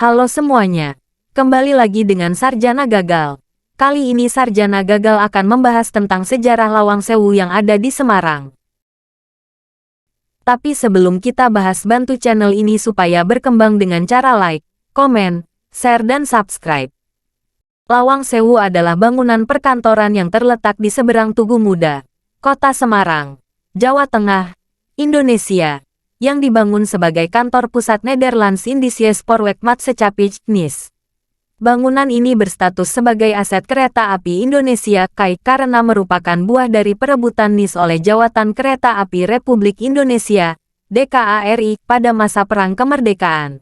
Halo semuanya, kembali lagi dengan Sarjana Gagal. Kali ini Sarjana Gagal akan membahas tentang sejarah Lawang Sewu yang ada di Semarang. Tapi sebelum kita bahas, bantu channel ini supaya berkembang dengan cara like, komen, share dan subscribe. Lawang Sewu adalah bangunan perkantoran yang terletak di seberang Tugu Muda, Kota Semarang, Jawa Tengah, Indonesia, yang dibangun sebagai kantor pusat Nederlands Indische Spoorwegmaatschappij (NIS). Bangunan ini berstatus sebagai aset kereta api Indonesia (KAI) karena merupakan buah dari perebutan NIS oleh Jawatan Kereta Api Republik Indonesia (DKARI) pada masa Perang Kemerdekaan.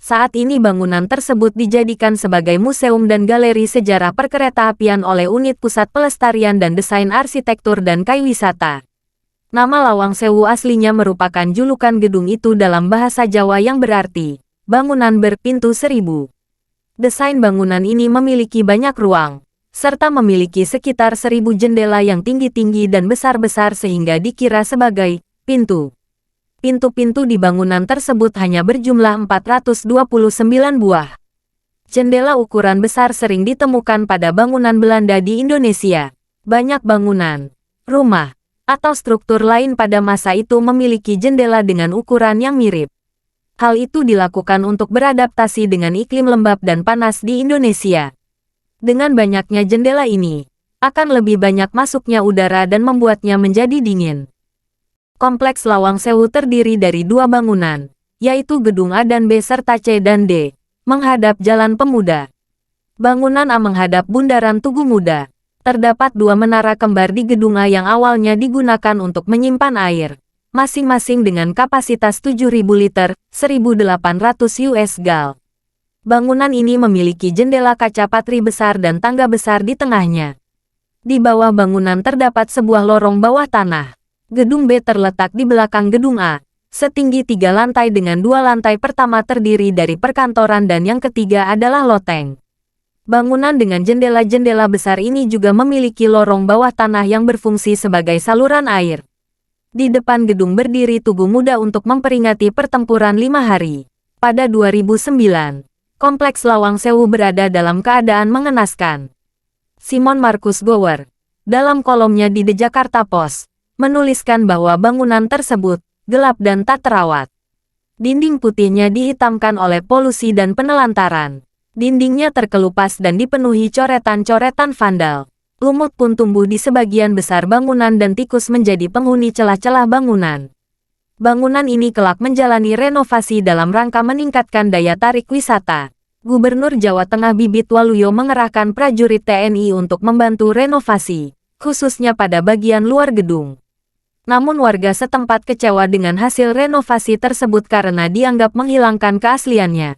Saat ini bangunan tersebut dijadikan sebagai museum dan galeri sejarah perkeretaapian oleh Unit Pusat Pelestarian dan Desain Arsitektur dan KAI Wisata. Nama Lawang Sewu aslinya merupakan julukan gedung itu dalam bahasa Jawa yang berarti bangunan berpintu seribu. Desain bangunan ini memiliki banyak ruang, serta memiliki sekitar 1000 jendela yang tinggi-tinggi dan besar-besar sehingga dikira sebagai pintu. Pintu-pintu di bangunan tersebut hanya berjumlah 429 buah. Jendela ukuran besar sering ditemukan pada bangunan Belanda di Indonesia. Banyak bangunan, rumah, atau struktur lain pada masa itu memiliki jendela dengan ukuran yang mirip. Hal itu dilakukan untuk beradaptasi dengan iklim lembab dan panas di Indonesia. Dengan banyaknya jendela ini, akan lebih banyak masuknya udara dan membuatnya menjadi dingin. Kompleks Lawang Sewu terdiri dari dua bangunan, yaitu Gedung A dan B serta C dan D, menghadap Jalan Pemuda. Bangunan A menghadap Bundaran Tugu Muda. Terdapat dua menara kembar di Gedung A yang awalnya digunakan untuk menyimpan air, masing-masing dengan kapasitas 7.000 liter, 1.800 US gal. Bangunan ini memiliki jendela kaca patri besar dan tangga besar di tengahnya. Di bawah bangunan terdapat sebuah lorong bawah tanah. Gedung B terletak di belakang Gedung A, setinggi 3 lantai dengan 2 lantai pertama terdiri dari perkantoran dan yang ketiga adalah loteng. Bangunan dengan jendela-jendela besar ini juga memiliki lorong bawah tanah yang berfungsi sebagai saluran air. Di depan gedung berdiri Tugu Muda untuk memperingati pertempuran 5 hari. Pada 2009, Kompleks Lawang Sewu berada dalam keadaan mengenaskan. Simon Marcus Gower, dalam kolomnya di The Jakarta Post, menuliskan bahwa bangunan tersebut gelap dan tak terawat. Dinding putihnya dihitamkan oleh polusi dan penelantaran. Dindingnya terkelupas dan dipenuhi coretan-coretan vandal. Lumut pun tumbuh di sebagian besar bangunan dan tikus menjadi penghuni celah-celah bangunan. Bangunan ini kelak menjalani renovasi dalam rangka meningkatkan daya tarik wisata. Gubernur Jawa Tengah Bibit Waluyo mengerahkan prajurit TNI untuk membantu renovasi, khususnya pada bagian luar gedung. Namun warga setempat kecewa dengan hasil renovasi tersebut karena dianggap menghilangkan keasliannya.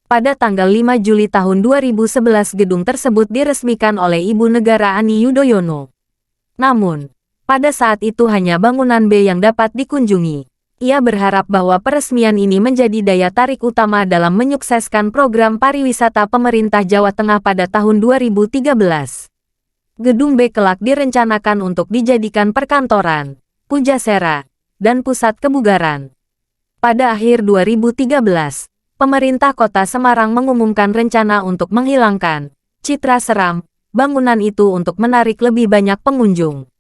Pada tanggal 5 Juli tahun 2011 gedung tersebut diresmikan oleh Ibu Negara Ani Yudhoyono. Namun, pada saat itu hanya bangunan B yang dapat dikunjungi. Ia berharap bahwa peresmian ini menjadi daya tarik utama dalam menyukseskan program pariwisata pemerintah Jawa Tengah pada tahun 2013. Gedung B kelak direncanakan untuk dijadikan perkantoran, pujasera, dan pusat kebugaran. Pada akhir 2013, pemerintah Kota Semarang mengumumkan rencana untuk menghilangkan citra seram bangunan itu untuk menarik lebih banyak pengunjung.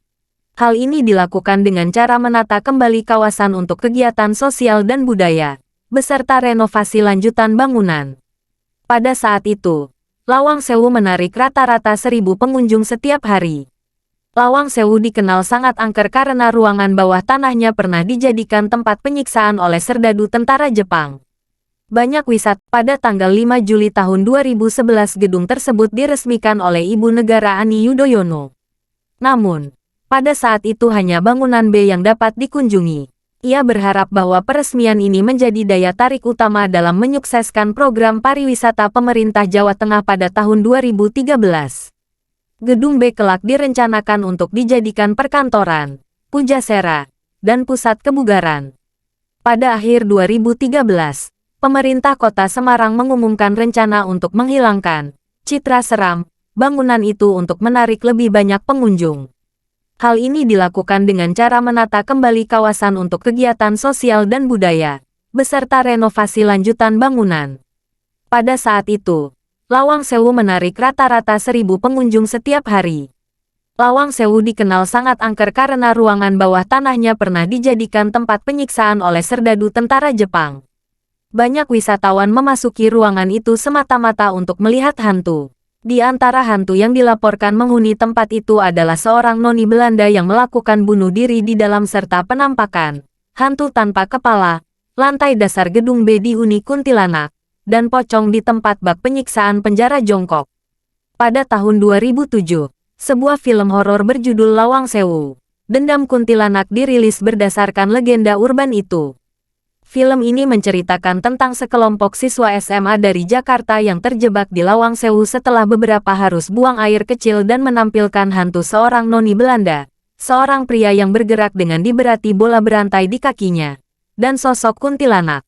Hal ini dilakukan dengan cara menata kembali kawasan untuk kegiatan sosial dan budaya, beserta renovasi lanjutan bangunan. Pada saat itu, Lawang Sewu menarik rata-rata 1.000 pengunjung setiap hari. Lawang Sewu dikenal sangat angker karena ruangan bawah tanahnya pernah dijadikan tempat penyiksaan oleh serdadu tentara Jepang. Banyak wisata. Pada tanggal 5 Juli tahun 2011 gedung tersebut diresmikan oleh Ibu Negara Ani Yudhoyono. Namun, pada saat itu hanya bangunan B yang dapat dikunjungi. Ia berharap bahwa peresmian ini menjadi daya tarik utama dalam menyukseskan program pariwisata pemerintah Jawa Tengah pada tahun 2013. Gedung B kelak direncanakan untuk dijadikan perkantoran, pujasera, dan pusat kebugaran. Pada akhir 2013, pemerintah Kota Semarang mengumumkan rencana untuk menghilangkan citra seram bangunan itu untuk menarik lebih banyak pengunjung. Hal ini dilakukan dengan cara menata kembali kawasan untuk kegiatan sosial dan budaya, beserta renovasi lanjutan bangunan. Pada saat itu, Lawang Sewu menarik rata-rata 1.000 pengunjung setiap hari. Lawang Sewu dikenal sangat angker karena ruangan bawah tanahnya pernah dijadikan tempat penyiksaan oleh serdadu tentara Jepang. Banyak wisatawan memasuki ruangan itu semata-mata untuk melihat hantu. Di antara hantu yang dilaporkan menghuni tempat itu adalah seorang noni Belanda yang melakukan bunuh diri di dalam serta penampakan hantu tanpa kepala, lantai dasar gedung B dihuni kuntilanak, dan pocong di tempat bak penyiksaan penjara jongkok. Pada tahun 2007, sebuah film horor berjudul Lawang Sewu, Dendam Kuntilanak dirilis berdasarkan legenda urban itu. Film ini menceritakan tentang sekelompok siswa SMA dari Jakarta yang terjebak di Lawang Sewu setelah beberapa harus buang air kecil dan menampilkan hantu seorang noni Belanda, seorang pria yang bergerak dengan diberati bola berantai di kakinya, dan sosok kuntilanak.